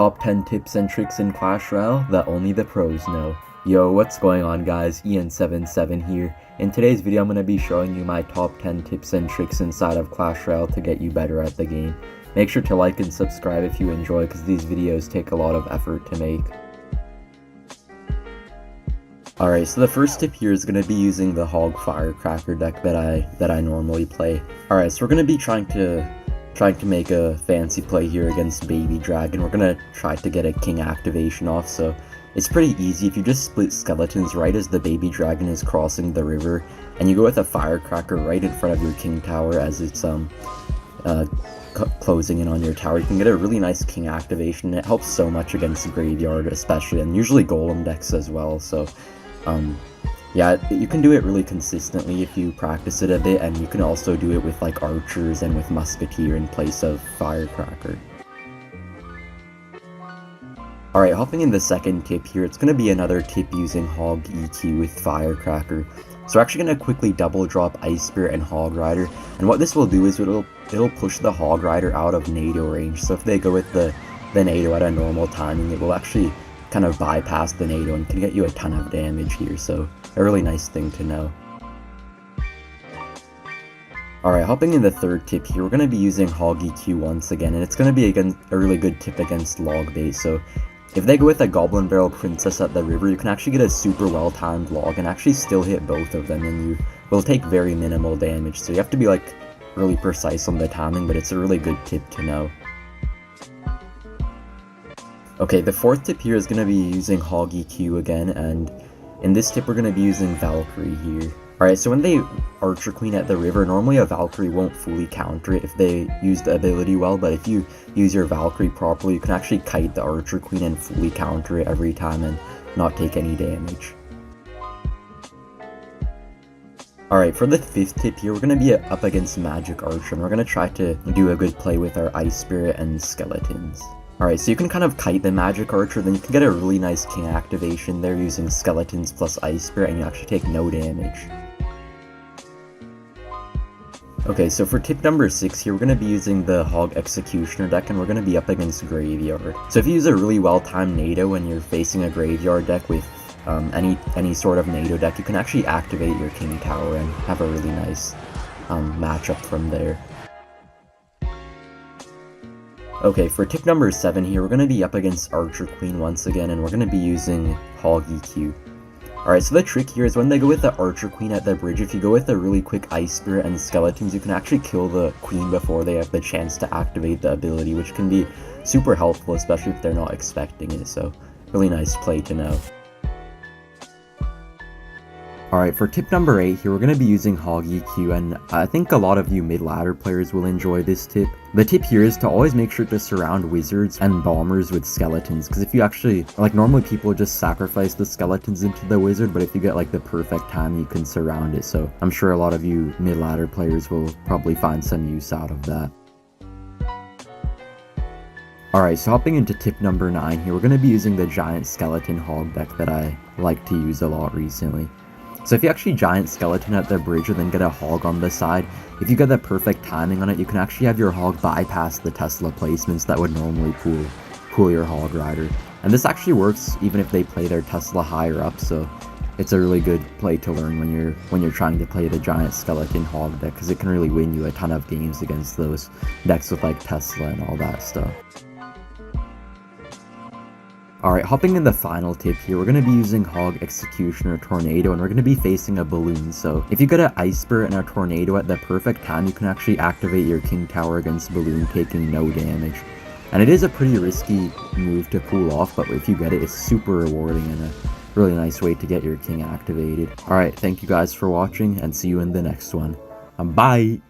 Top 10 tips and tricks in Clash Royale that only the pros know. Yo, what's going on guys, Ian77 here. In today's video I'm going to be showing you my top 10 tips and tricks inside of Clash Royale to get you better at the game. Make sure to like and subscribe if you enjoy, because these videos take a lot of effort to make. Alright, so the first tip here is going to be using the Hog Firecracker deck that I normally play. Alright, so we're going to be trying to make a fancy play here against Baby Dragon. We're going to try to get a King activation off, so it's pretty easy. If you just split skeletons right as the Baby Dragon is crossing the river, and you go with a Firecracker right in front of your King Tower as it's closing in on your tower, you can get a really nice King activation. It helps so much against Graveyard especially, and usually Golem decks as well, so yeah, you can do it really consistently if you practice it a bit, and you can also do it with like archers and with Musketeer in place of Firecracker. Alright, hopping in the second tip here, it's going to be another tip using Hog EQ with Firecracker. So we're actually going to quickly double drop Ice Spirit and Hog Rider, and what this will do is it'll push the Hog Rider out of NATO range. So if they go with the NATO at a normal timing, it will actually kind of bypass the NATO and can get you a ton of damage here, so a really nice thing to know. Alright, hopping in the third tip here, we're going to be using Hog EQ once again, and it's going to be a really good tip against log bait. So if they go with a Goblin Barrel Princess at the river, you can actually get a super well timed log and actually still hit both of them, and you will take very minimal damage. So you have to be like really precise on the timing, but it's a really good tip to know. Okay, the fourth tip here is going to be using Hog EQ again, and in this tip we're going to be using Valkyrie here. Alright, so when they Archer Queen at the river, normally a Valkyrie won't fully counter it if they use the ability well, but if you use your Valkyrie properly, you can actually kite the Archer Queen and fully counter it every time and not take any damage. Alright, for the fifth tip here, we're going to be up against Magic Archer, and we're going to try to do a good play with our Ice Spirit and Skeletons. Alright, so you can kind of kite the Magic Archer, then you can get a really nice King activation there using Skeletons plus Ice Spirit, and you actually take no damage. Okay, so for tip number 6 here, we're going to be using the Hog Executioner deck, and we're going to be up against Graveyard. So if you use a really well-timed NATO when you're facing a Graveyard deck with any sort of NATO deck, you can actually activate your King Tower and have a really nice matchup from there. Okay, for tip number 7 here, we're going to be up against Archer Queen once again, and we're going to be using Hog EQ. Alright, so the trick here is when they go with the Archer Queen at the bridge, if you go with a really quick Ice Spirit and Skeletons, you can actually kill the Queen before they have the chance to activate the ability, which can be super helpful, especially if they're not expecting it, so really nice play to know. Alright, for tip number 8 here, we're going to be using Hog EQ, and I think a lot of you mid-ladder players will enjoy this tip. The tip here is to always make sure to surround wizards and bombers with skeletons, because if you actually, like normally people just sacrifice the skeletons into the wizard, but if you get like the perfect time, you can surround it, so I'm sure a lot of you mid-ladder players will probably find some use out of that. Alright, so hopping into tip number 9 here, we're going to be using the Giant Skeleton Hog deck that I like to use a lot recently. So if you actually Giant Skeleton at the bridge and then get a Hog on the side, if you get the perfect timing on it, you can actually have your Hog bypass the Tesla placements that would normally pull your Hog Rider. And this actually works even if they play their Tesla higher up, so it's a really good play to learn when you're trying to play the Giant Skeleton Hog deck, because it can really win you a ton of games against those decks with like Tesla and all that stuff. Alright, hopping in the final tip here, we're going to be using Hog Executioner Tornado, and we're going to be facing a Balloon. So if you get an Ice Spirit and a Tornado at the perfect time, you can actually activate your King Tower against Balloon, taking no damage. And it is a pretty risky move to pull off, but if you get it, it's super rewarding and a really nice way to get your King activated. Alright, thank you guys for watching, and see you in the next one. Bye!